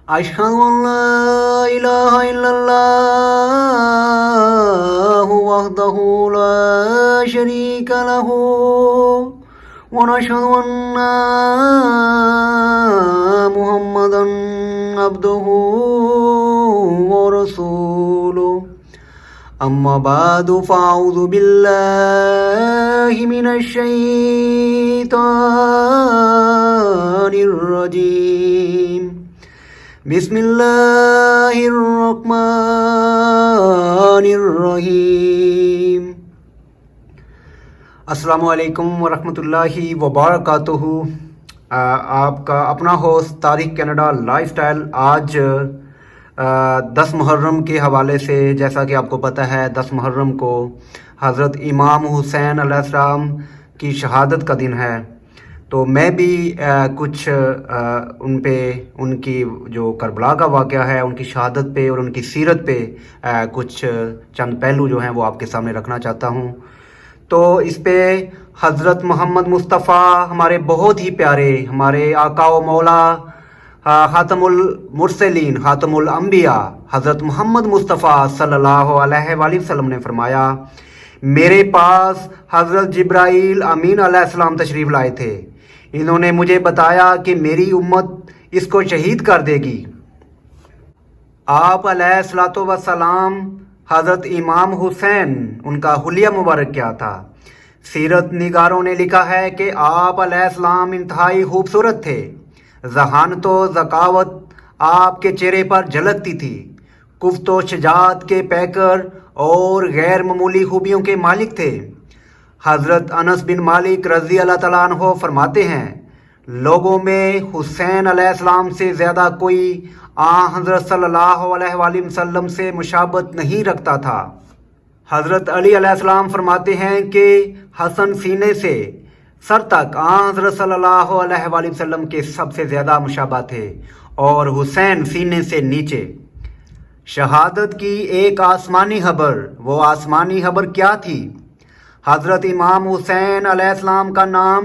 أشهد أن لا إله إلا الله وحده لا شريك له ونشهد أن محمدا عبده ورسوله أما بعد فأعوذ بالله من الشيطان الرجيم بسم اللہ الرحمن الرحیم۔ السلام علیکم ورحمۃ اللہ وبرکاتہ۔ آپ کا اپنا host Tariq Canada life style آج 10 محرم کے حوالے سے، جیسا کہ آپ کو پتہ ہے 10 محرم کو حضرت امام حسین علیہ السلام کی شہادت کا دن ہے، تو میں بھی کچھ ان کی جو کربلا کا واقعہ ہے، ان کی شہادت پہ اور ان کی سیرت پہ کچھ چند پہلو جو ہیں وہ آپ کے سامنے رکھنا چاہتا ہوں۔ تو اس پہ حضرت محمد مصطفیٰ، ہمارے بہت ہی پیارے، ہمارے آقا و مولا، خاتم المرسلین، خاتم الانبیاء حضرت محمد مصطفیٰ صلی اللہ علیہ وآلہ وسلم نے فرمایا، میرے پاس حضرت جبرائیل امین علیہ السلام تشریف لائے تھے، انہوں نے مجھے بتایا کہ میری امت اس کو شہید کر دے گی۔ آپ علیہ الصلوۃ والسلام حضرت امام حسین، ان کا حلیہ مبارک کیا تھا؟ سیرت نگاروں نے لکھا ہے کہ آپ علیہ السلام انتہائی خوبصورت تھے، ذہانت و ذکاوت آپ کے چہرے پر جھلکتی تھی، کفت و شجاعت کے پیکر اور غیر معمولی خوبیوں کے مالک تھے۔ حضرت انس بن مالک رضی اللہ تعالیٰ عنہ فرماتے ہیں، لوگوں میں حسین علیہ السلام سے زیادہ کوئی حضرت صلی اللہ علیہ وآلہ وسلم سے مشابہت نہیں رکھتا تھا۔ حضرت علی علیہ السلام فرماتے ہیں کہ حسن سینے سے سر تک حضرت صلی اللہ علیہ وآلہ وسلم کے سب سے زیادہ مشابہ تھے، اور حسین سینے سے نیچے۔ شہادت کی ایک آسمانی خبر، وہ آسمانی خبر کیا تھی؟ حضرت امام حسین علیہ السلام کا نام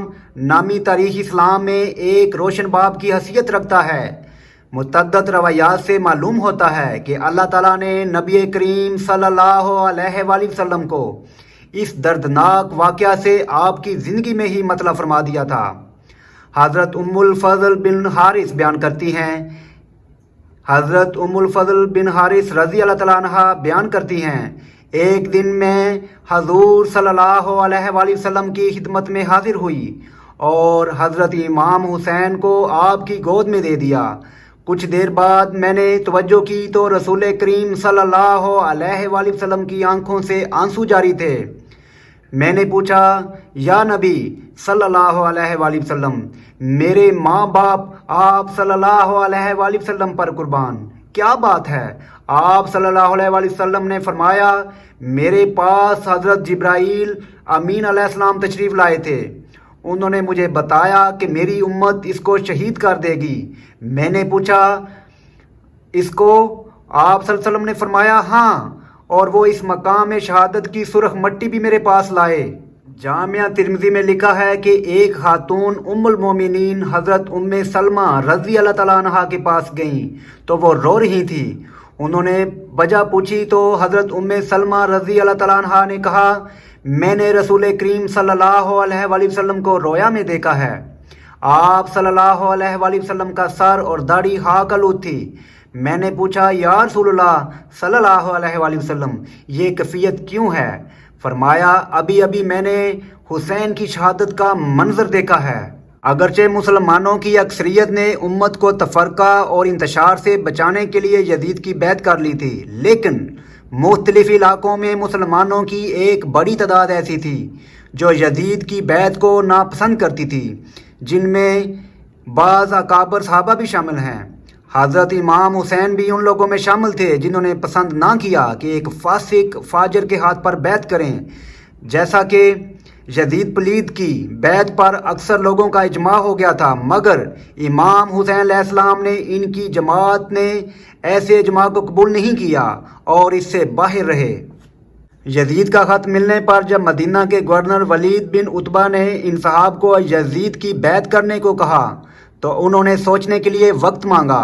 نامی تاریخ اسلام میں ایک روشن باب کی حیثیت رکھتا ہے۔ متعدد روایات سے معلوم ہوتا ہے کہ اللہ تعالیٰ نے نبی کریم صلی اللہ علیہ وآلہ وسلم کو اس دردناک واقعہ سے آپ کی زندگی میں ہی مطلع فرما دیا تھا۔ حضرت ام الفضل بن حارث بیان کرتی ہیں، حضرت ام الفضل بن حارث رضی اللہ تعالیٰ عنہ بیان کرتی ہیں، ایک دن میں حضور صلی اللہ علیہ وآلہ وسلم کی خدمت میں حاضر ہوئی اور حضرت امام حسین کو آپ کی گود میں دے دیا۔ کچھ دیر بعد میں نے توجہ کی تو رسول کریم صلی اللہ علیہ وآلہ وسلم کی آنکھوں سے آنسو جاری تھے۔ میں نے پوچھا، یا نبی صلی اللہ علیہ وآلہ وسلم، میرے ماں باپ آپ صلی اللہ علیہ وآلہ وسلم پر قربان، کیا بات ہے؟ آپ صلی اللہ علیہ وآلہ وسلم نے فرمایا، میرے پاس حضرت جبرائیل امین علیہ السلام تشریف لائے تھے، انہوں نے مجھے بتایا کہ میری امت اس کو شہید کر دے گی۔ میں نے پوچھا، اس کو؟ آپ صلی اللہ علیہ وسلم نے فرمایا، ہاں، اور وہ اس مقام شہادت کی سرخ مٹی بھی میرے پاس لائے۔ جامعہ ترمذی میں لکھا ہے کہ ایک خاتون ام المومنین حضرت ام سلمہ رضی اللہ تعالیٰ عنہ کے پاس گئیں تو وہ رو رہی تھی۔ انہوں نے وجہ پوچھی تو حضرت ام سلمہ رضی اللہ تعالیٰ عنہ نے کہا، میں نے رسول کریم صلی اللہ علیہ وآلہ وسلم کو رویا میں دیکھا ہے، آپ صلی اللہ علیہ وآلہ وسلم کا سر اور داڑھی خاک آلود تھی۔ میں نے پوچھا، یا رسول اللہ صلی اللہ علیہ وآلہ وسلم، یہ کیفیت کیوں ہے؟ فرمایا، ابھی ابھی میں نے حسین کی شہادت کا منظر دیکھا ہے۔ اگرچہ مسلمانوں کی اکثریت نے امت کو تفرقہ اور انتشار سے بچانے کے لیے یزید کی بیعت کر لی تھی، لیکن مختلف علاقوں میں مسلمانوں کی ایک بڑی تعداد ایسی تھی جو یزید کی بیعت کو ناپسند کرتی تھی، جن میں بعض اکابر صحابہ بھی شامل ہیں۔ حضرت امام حسین بھی ان لوگوں میں شامل تھے جنہوں نے پسند نہ کیا کہ ایک فاسق فاجر کے ہاتھ پر بیعت کریں، جیسا کہ یزید پلید کی بیعت پر اکثر لوگوں کا اجماع ہو گیا تھا، مگر امام حسین علیہ السلام نے ان کی جماعت نے ایسے اجماع کو قبول نہیں کیا اور اس سے باہر رہے۔ یزید کا خط ملنے پر جب مدینہ کے گورنر ولید بن عتبہ نے ان صحاب کو یزید کی بیعت کرنے کو کہا تو انہوں نے سوچنے کے لیے وقت مانگا۔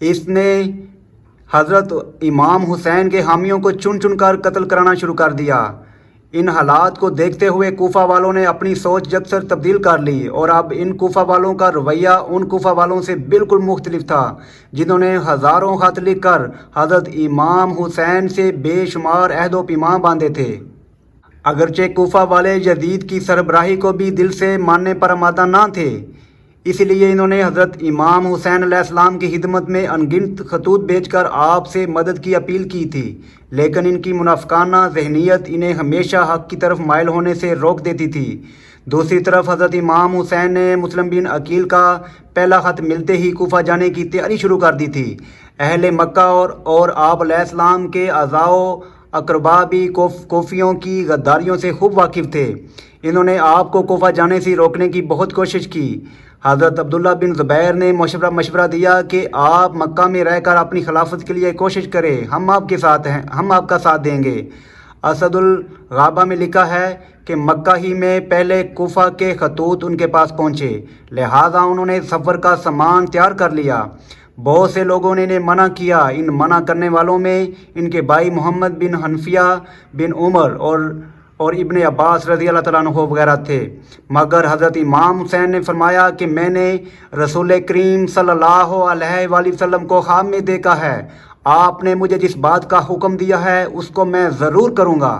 اس نے حضرت امام حسین کے حامیوں کو چن چن کر قتل کرانا شروع کر دیا۔ ان حالات کو دیکھتے ہوئے کوفہ والوں نے اپنی سوچ یکسر تبدیل کر لی اور اب ان کوفہ والوں کا رویہ ان کوفہ والوں سے بالکل مختلف تھا جنہوں نے ہزاروں خط لکھ کر حضرت امام حسین سے بے شمار عہد و پیمان باندھے تھے۔ اگرچہ کوفہ والے یزید کی سربراہی کو بھی دل سے ماننے پر آمادہ نہ تھے، اس لیے انہوں نے حضرت امام حسین علیہ السلام کی خدمت میں انگنت خطوط بھیج کر آپ سے مدد کی اپیل کی تھی، لیکن ان کی منافقانہ ذہنیت انہیں ہمیشہ حق کی طرف مائل ہونے سے روک دیتی تھی۔ دوسری طرف حضرت امام حسین نے مسلم بن عقیل کا پہلا خط ملتے ہی کوفہ جانے کی تیاری شروع کر دی تھی۔ اہل مکہ اور آپ علیہ السلام کے اعضاء و اقربا بھی کوفیوں کی غداریوں سے خوب واقف تھے۔ انہوں نے آپ کو کوفہ جانے سے روکنے کی بہت کوشش کی۔ حضرت عبداللہ بن زبیر نے مشورہ دیا کہ آپ مکہ میں رہ کر اپنی خلافت کے لیے کوشش کریں، ہم آپ کے ساتھ ہیں، ہم آپ کا ساتھ دیں گے۔ اسد الغابہ میں لکھا ہے کہ مکہ ہی میں پہلے کوفہ کے خطوط ان کے پاس پہنچے، لہٰذا انہوں نے سفر کا سامان تیار کر لیا۔ بہت سے لوگوں نے انہیں منع کیا۔ ان منع کرنے والوں میں ان کے بھائی محمد بن حنفیہ بن عمر اور ابن عباس رضی اللہ تعالیٰ عنہ وغیرہ تھے، مگر حضرت امام حسین نے فرمایا کہ میں نے رسول کریم صلی اللہ علیہ وآلہ وسلم کو خواب میں دیکھا ہے، آپ نے مجھے جس بات کا حکم دیا ہے اس کو میں ضرور کروں گا۔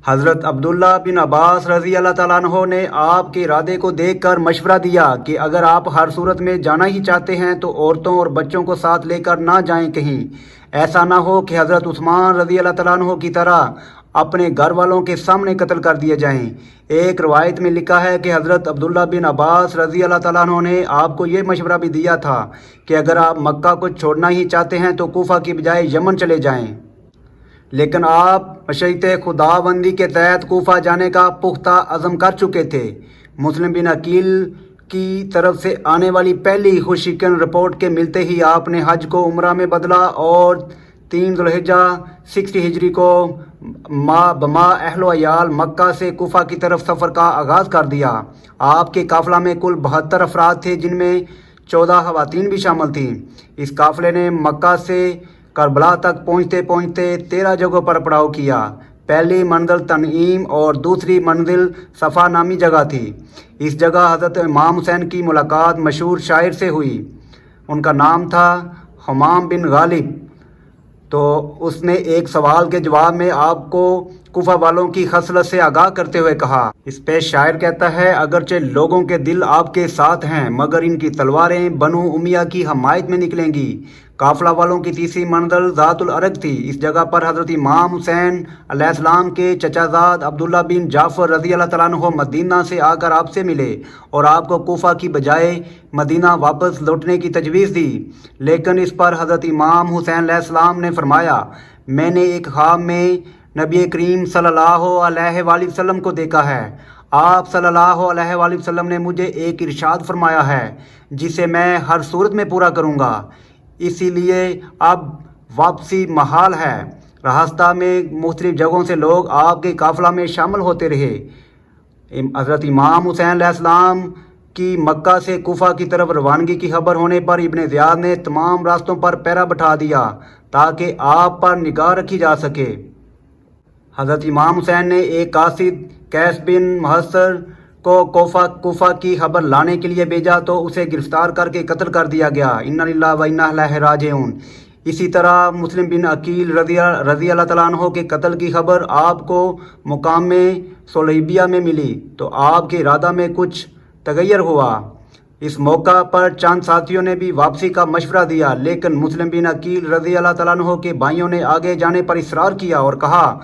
حضرت عبداللہ بن عباس رضی اللہ تعالیٰ عنہ نے آپ کے ارادے کو دیکھ کر مشورہ دیا کہ اگر آپ ہر صورت میں جانا ہی چاہتے ہیں تو عورتوں اور بچوں کو ساتھ لے کر نہ جائیں کہیں، ایسا نہ ہو کہ حضرت عثمان رضی اللہ تعالیٰ عنہ کی طرح اپنے گھر والوں کے سامنے قتل کر دیے جائیں۔ ایک روایت میں لکھا ہے کہ حضرت عبداللہ بن عباس رضی اللہ تعالیٰ عنہ نے آپ کو یہ مشورہ بھی دیا تھا کہ اگر آپ مکہ کو چھوڑنا ہی چاہتے ہیں تو کوفہ کی بجائے یمن چلے جائیں، لیکن آپ مشیت خداوندی کے تحت کوفہ جانے کا پختہ عزم کر چکے تھے۔ مسلم بن عقیل کی طرف سے آنے والی پہلی خوشیکن رپورٹ کے ملتے ہی آپ نے حج کو عمرہ میں بدلا اور 3 ذوالحجہ 60 ہجری کو بما اہل و عیال مکہ سے کوفہ کی طرف سفر کا آغاز کر دیا۔ آپ کے قافلہ میں کل 72 افراد تھے، جن میں 14 خواتین بھی شامل تھیں۔ اس قافلے نے مکہ سے کربلا تک پہنچتے پہنچتے 13 جگہوں پر پڑاؤ کیا۔ پہلی منزل تنعیم اور دوسری منزل صفا نامی جگہ تھی۔ اس جگہ حضرت امام حسین کی ملاقات مشہور شاعر سے ہوئی، ان کا نام تھا حمام بن غالب۔ تو اس نے ایک سوال کے جواب میں آپ کو کوفہ والوں کی خصلت سے آگاہ کرتے ہوئے کہا۔ اس پہ شاعر کہتا ہے، اگرچہ لوگوں کے دل آپ کے ساتھ ہیں مگر ان کی تلواریں بنو امیہ کی حمایت میں نکلیں گی۔ قافلہ والوں کی تیسری منزل ذات العرق تھی۔ اس جگہ پر حضرت امام حسین علیہ السلام کے چچا زاد عبداللہ بن جعفر رضی اللہ تعالیٰ عنہ مدینہ سے آ کر آپ سے ملے اور آپ کو کوفہ کی بجائے مدینہ واپس لوٹنے کی تجویز دی، لیکن اس پر حضرت امام حسین علیہ السلام نے فرمایا، میں نے ایک خواب میں نبی کریم صلی اللہ علیہ وآلہ وسلم کو دیکھا ہے۔ آپ صلی اللہ علیہ وآلہ وسلم نے مجھے ایک ارشاد فرمایا ہے جسے میں ہر صورت میں پورا کروں گا، اسی لیے اب واپسی محال ہے۔ راستہ میں مختلف جگہوں سے لوگ آپ کے قافلہ میں شامل ہوتے رہے۔ حضرت امام حسین علیہ السلام کی مکہ سے کوفہ کی طرف روانگی کی خبر ہونے پر ابن زیاد نے تمام راستوں پر پہرا بٹھا دیا تاکہ آپ پر نگاہ رکھی جا سکے۔ حضرت امام حسین نے ایک قاصد قیس بن محصر کو کوفہ کی خبر لانے کے لیے بھیجا تو اسے گرفتار کر کے قتل کر دیا گیا۔ انا للہ و انا الیہ راجعون۔ اسی طرح مسلم بن عقیل رضی اللہ تعالیٰ عنہ کے قتل کی خبر آپ کو مقام صلیبیہ میں ملی تو آپ کے ارادہ میں کچھ تغیر ہوا۔ اس موقع پر چند ساتھیوں نے بھی واپسی کا مشورہ دیا، لیکن مسلم بن عقیل رضی اللہ تعالیٰ عنہ کے بھائیوں نے آگے جانے پر اصرار کیا اور کہا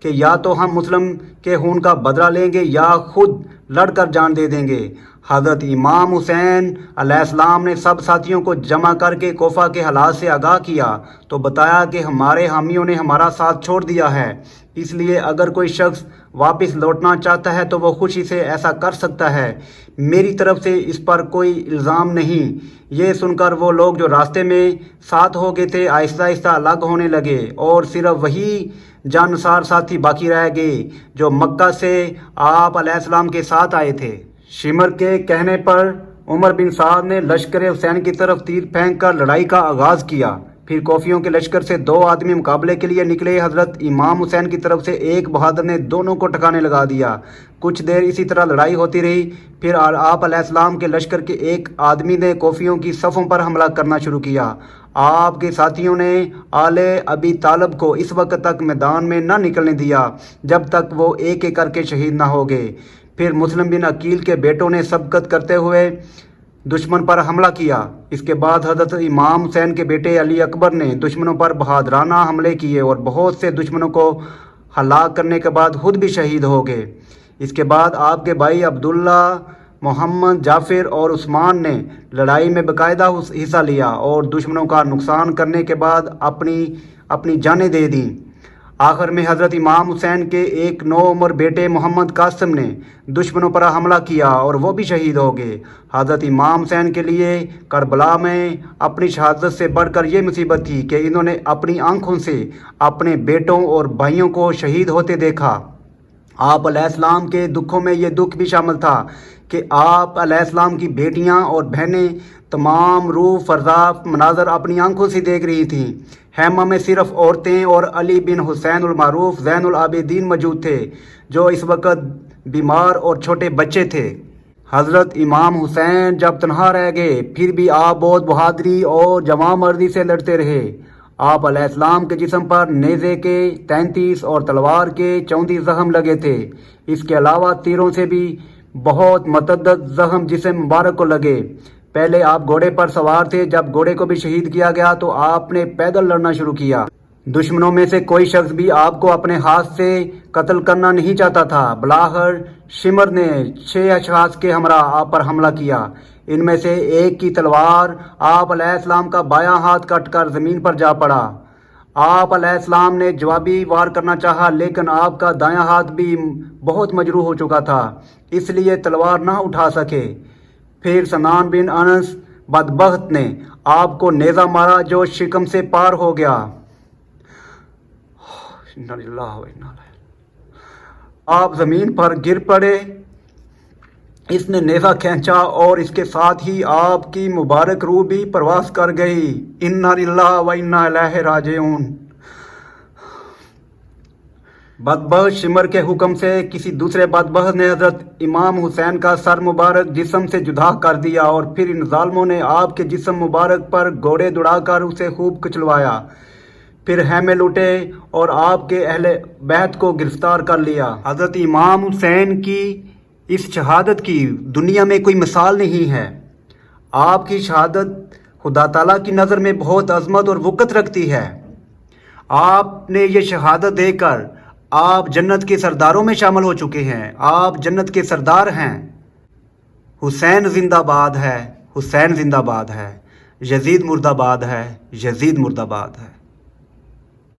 کہ یا تو ہم مسلم کے خون کا بدلہ لیں گے یا خود لڑ کر جان دے دیں گے۔ حضرت امام حسین علیہ السلام نے سب ساتھیوں کو جمع کر کے کوفہ کے حالات سے آگاہ کیا تو بتایا کہ ہمارے حامیوں نے ہمارا ساتھ چھوڑ دیا ہے، اس لیے اگر کوئی شخص واپس لوٹنا چاہتا ہے تو وہ خوشی سے ایسا کر سکتا ہے، میری طرف سے اس پر کوئی الزام نہیں۔ یہ سن کر وہ لوگ جو راستے میں ساتھ ہو گئے تھے آہستہ آہستہ الگ ہونے لگے اور صرف وہی جانصار ساتھی باقی رہ گئے جو مکہ سے آپ علیہ السلام کے ساتھ آئے تھے۔ شمر کے کہنے پر عمر بن سعد نے لشکر حسین کی طرف تیر پھینک کر لڑائی کا آغاز کیا۔ پھر کوفیوں کے لشکر سے 2 آدمی مقابلے کے لیے نکلے۔ حضرت امام حسین کی طرف سے ایک بہادر نے دونوں کو ٹھکانے لگا دیا۔ کچھ دیر اسی طرح لڑائی ہوتی رہی۔ پھر آپ علیہ السلام کے لشکر کے ایک آدمی نے کوفیوں کی صفوں پر حملہ کرنا شروع کیا۔ آپ کے ساتھیوں نے آل ابی طالب کو اس وقت تک میدان میں نہ نکلنے دیا جب تک وہ ایک ایک کر کے شہید نہ ہو گئے۔ پھر مسلم بن عقیل کے بیٹوں نے سبقت کرتے ہوئے دشمن پر حملہ کیا۔ اس کے بعد حضرت امام حسین کے بیٹے علی اکبر نے دشمنوں پر بہادرانہ حملے کیے اور بہت سے دشمنوں کو ہلاک کرنے کے بعد خود بھی شہید ہو گئے۔ اس کے بعد آپ کے بھائی عبداللہ، محمد، جعفر اور عثمان نے لڑائی میں باقاعدہ حصہ لیا اور دشمنوں کا نقصان کرنے کے بعد اپنی جانیں دے دیں۔ آخر میں حضرت امام حسین کے ایک نوعمر بیٹے محمد قاسم نے دشمنوں پر حملہ کیا اور وہ بھی شہید ہو گئے۔ حضرت امام حسین کے لیے کربلا میں اپنی شہادت سے بڑھ کر یہ مصیبت تھی کہ انہوں نے اپنی آنکھوں سے اپنے بیٹوں اور بھائیوں کو شہید ہوتے دیکھا۔ آپ علیہ السلام کے دکھوں میں یہ دکھ بھی شامل تھا کہ آپ علیہ السلام کی بیٹیاں اور بہنیں تمام روح فرزا مناظر اپنی آنکھوں سے دیکھ رہی تھیں۔ خیمہ میں صرف عورتیں اور علی بن حسین المعروف زین العابدین موجود تھے جو اس وقت بیمار اور چھوٹے بچے تھے۔ حضرت امام حسین جب تنہا رہ گئے پھر بھی آپ بہت بہادری اور جواں مردی سے لڑتے رہے۔ آپ علیہ السلام کے جسم پر نیزے کے 33 اور تلوار کے 34 زخم لگے تھے۔ اس کے علاوہ تیروں سے بھی بہت متعدد زخم جسم مبارک کو لگے۔ پہلے آپ گھوڑے پر سوار تھے، جب گھوڑے کو بھی شہید کیا گیا تو آپ نے پیدل لڑنا شروع کیا۔ دشمنوں میں سے کوئی شخص بھی آپ کو اپنے ہاتھ سے قتل کرنا نہیں چاہتا تھا۔ بلاخر شمر نے 6 اشخاص کے ہمراہ آپ پر حملہ کیا۔ ان میں سے ایک کی تلوار آپ علیہ السلام کا بایاں ہاتھ کٹ کر زمین پر جا پڑا۔ آپ علیہ السلام نے جوابی وار کرنا چاہا لیکن آپ کا دایاں ہاتھ بھی بہت مجروح ہو چکا تھا، اس لیے تلوار نہ اٹھا سکے۔ پھر سنان بن انس بدبخت نے آپ کو نیزہ مارا جو شکم سے پار ہو گیا۔ آپ زمین پر گر پڑے۔ اس نے نیزہ کھینچا اور اس کے ساتھ ہی آپ کی مبارک روح بھی پرواز کر گئی۔ انا للہ و انا الیہ راجعون۔ بدبخت شمر کے حکم سے کسی دوسرے بدبخت نے حضرت امام حسین کا سر مبارک جسم سے جدا کر دیا اور پھر ان ظالموں نے آپ کے جسم مبارک پر گھوڑے دوڑا کر اسے خوب کچلوایا۔ پھر خیمے لوٹے اور آپ کے اہل بیت کو گرفتار کر لیا۔ حضرت امام حسین کی اس شہادت کی دنیا میں کوئی مثال نہیں ہے۔ آپ کی شہادت خدا تعالیٰ کی نظر میں بہت عظمت اور وقت رکھتی ہے۔ آپ نے یہ شہادت دے کر آپ جنت کے سرداروں میں شامل ہو چکے ہیں۔ آپ جنت کے سردار ہیں۔ حسین زندہ باد ہے، حسین زندہ باد ہے، یزید مردہ باد ہے، یزید مردہ باد ہے۔